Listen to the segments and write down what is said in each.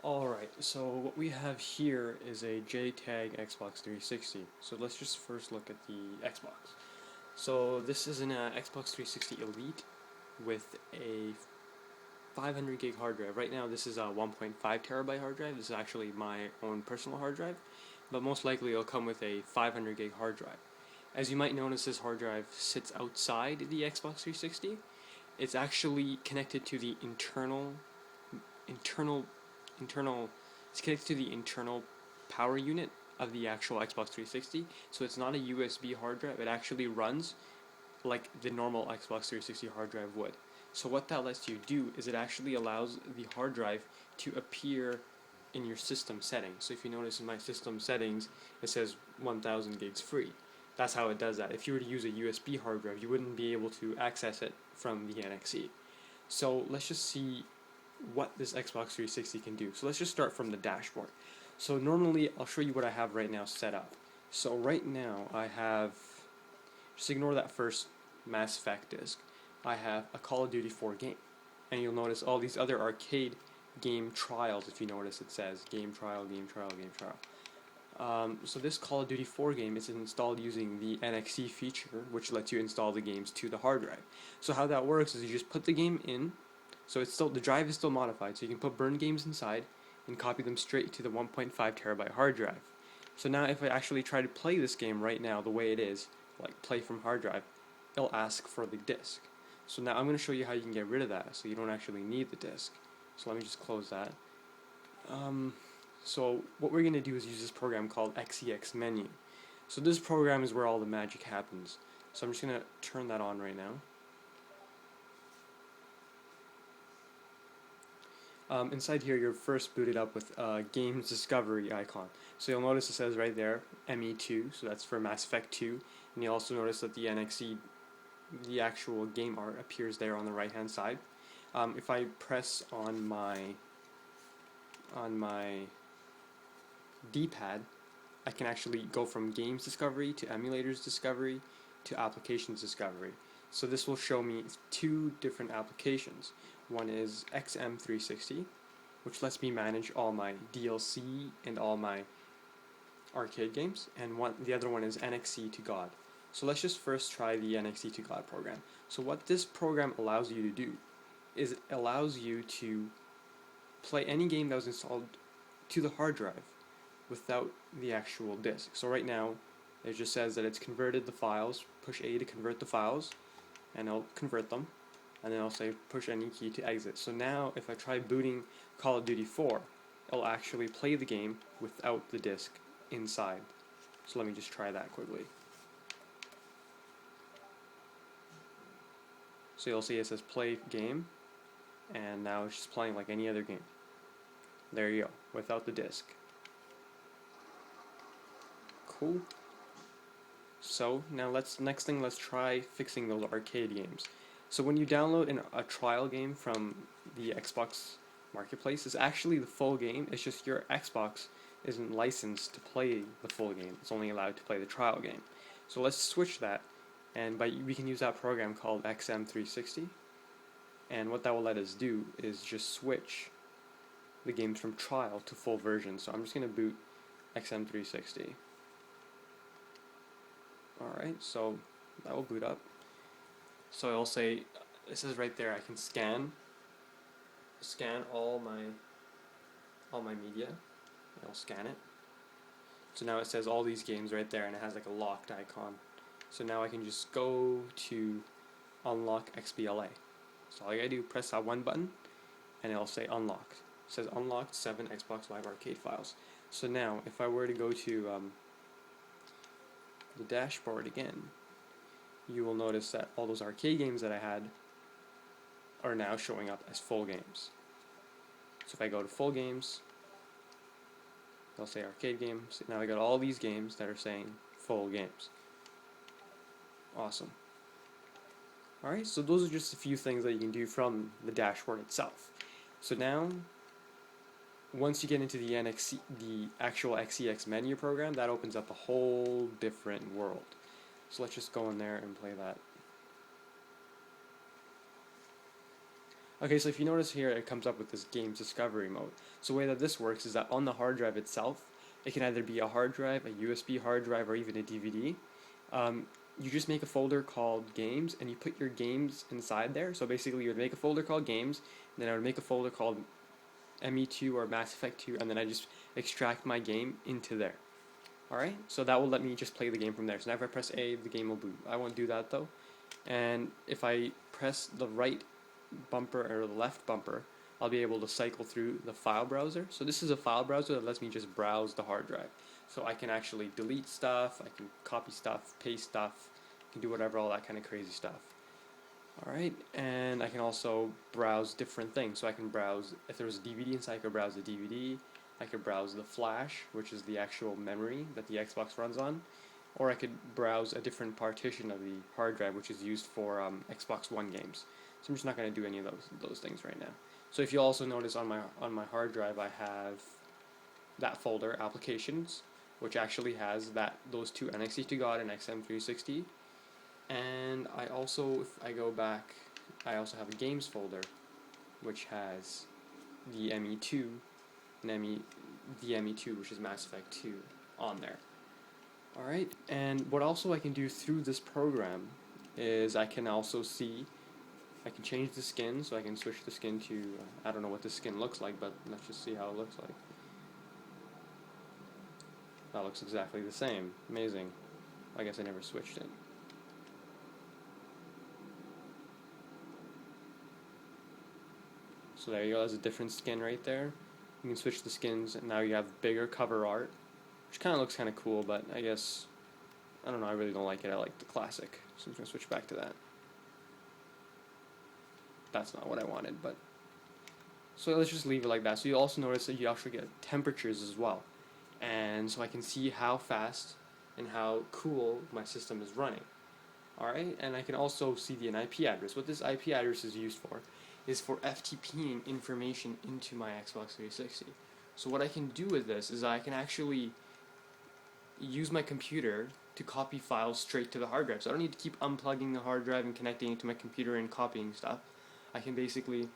Alright, so what we have here is a Jtagged Xbox 360. So let's just first look at the Xbox. So this is an Xbox 360 Elite with a 500 gig hard drive. Right now this is a 1.5 terabyte hard drive. This is actually my own personal hard drive, but most likely it'll come with a 500 gig hard drive. As you might notice, this hard drive sits outside the Xbox 360. It's actually connected to the internal it's connected to the internal power unit of the actual Xbox 360. So it's not a USB hard drive. It actually runs like the normal Xbox 360 hard drive would. So what that lets you do is it actually allows the hard drive to appear in your system settings. So if you notice in my system settings, it says 1000 gigs free. That's how it does that. If you were to use a USB hard drive, you wouldn't be able to access it from the NXE. So let's just see what this Xbox 360 can do. So let's just start from the dashboard. So normally I'll show you what I have right now set up. So right now I have, just ignore that first Mass Effect disc, I have a Call of Duty 4 game. And you'll notice all these other arcade game trials. If you notice, it says game trial, game trial, game trial. So this Call of Duty 4 game is installed using the NXE feature, which lets you install the games to the hard drive. So how that works is you just put the game in. So it's still, the drive is still modified, so you can put burned games inside and copy them straight to the 1.5 terabyte hard drive. So now if I actually try to play this game right now the way it is, like play from hard drive, it'll ask for the disk. So now I'm going to show you how you can get rid of that so you don't actually need the disk. So let me just close that. So what we're going to do is use this program called XEX Menu. So this program is where all the magic happens. So I'm just going to turn that on right now. Inside here, you're first booted up with Games Discovery icon. So you'll notice it says right there, ME2, so that's for Mass Effect 2. And you'll also notice that the NXE, the actual game art, appears there on the right-hand side. If I press on my D-pad, I can actually go from Games Discovery to Emulators Discovery to Applications Discovery. So this will show me two different applications. One is XM360, which lets me manage all my DLC and all my arcade games, and the other one is NXE to God. So let's just first try the NXE to God program. So what this program allows you to do is it allows you to play any game that was installed to the hard drive without the actual disk. So right now it just says that it's converted the files, push A to convert the files, and it'll convert them. And then I'll say push any key to exit. So now if I try booting Call of Duty 4, it'll actually play the game without the disk inside. So let me just try that quickly. So you'll see it says play game, and now it's just playing like any other game. There you go, without the disk. Cool. So now next thing let's try fixing those arcade games. So when you download a trial game from the Xbox Marketplace, it's actually the full game. It's just your Xbox isn't licensed to play the full game. It's only allowed to play the trial game. So let's switch that, and we can use that program called XM360. And what that will let us do is just switch the games from trial to full version. So I'm just going to boot XM360. Alright, so that will boot up. So I'll say, this is right there, I can scan all my media, I'll scan it. So now it says all these games right there, and it has like a locked icon. So now I can just go to unlock XBLA. So all I gotta do, press that one button, and it'll say unlocked. It says unlocked 7 Xbox Live Arcade files. So now, if I were to go to the dashboard again, you will notice that all those arcade games that I had are now showing up as full games. So if I go to full games, they'll say arcade games. Now I got all these games that are saying full games. Awesome. Alright, so those are just a few things that you can do from the dashboard itself. So now, once you get into the actual XEX menu program, that opens up a whole different world. So let's just go in there and play that. Okay, so if you notice here, it comes up with this games discovery mode. So the way that this works is that on the hard drive itself, it can either be a hard drive, a USB hard drive, or even a DVD. Um, you just make a folder called games, and you put your games inside there. So basically, you would make a folder called games, and then I would make a folder called ME2 or Mass Effect 2, and then I just extract my game into there. Alright, so that will let me just play the game from there. So now if I press A, the game will boot. I won't do that though. And if I press the right bumper or the left bumper, I'll be able to cycle through the file browser. So this is a file browser that lets me just browse the hard drive. So I can actually delete stuff, I can copy stuff, paste stuff, I can do whatever, all that kind of crazy stuff. Alright, and I can also browse different things. So I can browse, if there was a DVD inside, I could browse the DVD, I could browse the flash, which is the actual memory that the Xbox runs on, or I could browse a different partition of the hard drive, which is used for Xbox One games. So I'm just not going to do any of those things right now. So if you also notice on my hard drive, I have that folder, applications, which actually has those two NXT to God and XM360. And I also, if I go back, I also have a games folder, which has the ME2 and the ME2, which is Mass Effect 2, on there. Alright, and what also I can do through this program is I can also see, I can change the skin, so I can switch the skin to, I don't know what this skin looks like, but let's just see how it looks like. That looks exactly the same. Amazing. I guess I never switched it. So there you go, there's a different skin right there. You can switch the skins, and now you have bigger cover art, which kind of looks kind of cool, but I guess, I don't know, I really don't like it. I like the classic, so I'm just going to switch back to that. That's not what I wanted, but... So let's just leave it like that. So you also notice that you actually get temperatures as well. And so I can see how fast and how cool my system is running. Alright, and I can also see the IP address. What this IP address is used for is for FTPing information into my Xbox 360. So what I can do with this is I can actually use my computer to copy files straight to the hard drive. So I don't need to keep unplugging the hard drive and connecting it to my computer and copying stuff. I can basically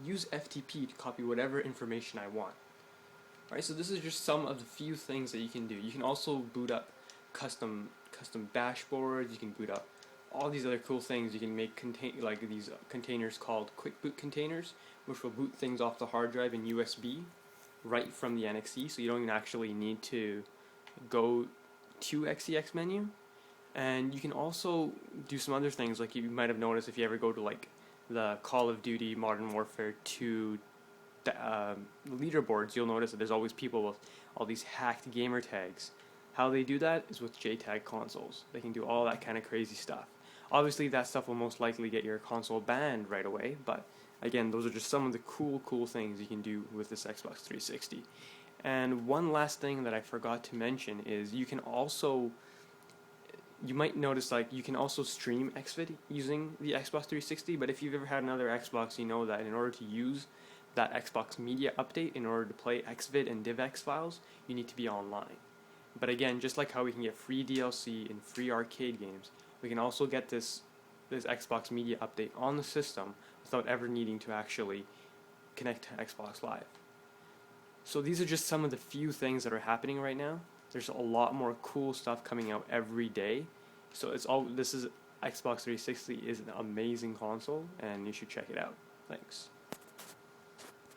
use FTP to copy whatever information I want. Alright, so this is just some of the few things that you can do. You can also boot up custom dashboards, you can boot up all these other cool things. You can make these containers called quick boot containers, which will boot things off the hard drive in USB right from the NXE, so you don't even actually need to go to XEX menu. And you can also do some other things, like you might have noticed if you ever go to like the Call of Duty Modern Warfare 2 leaderboards, you'll notice that there's always people with all these hacked gamer tags. How they do that is with Jtagged consoles. They can do all that kind of crazy stuff. Obviously, that stuff will most likely get your console banned right away, but again, those are just some of the cool things you can do with this Xbox 360. And one last thing that I forgot to mention is you might notice like you can also stream XVID using the Xbox 360, but if you've ever had another Xbox, you know that in order to use that Xbox Media Update, in order to play XVID and DivX files, you need to be online. But again, just like how we can get free DLC and free arcade games, we can also get this Xbox Media Update on the system without ever needing to actually connect to Xbox Live. So these are just some of the few things that are happening right now. There's a lot more cool stuff coming out every day. So Xbox 360 is an amazing console, and you should check it out. Thanks.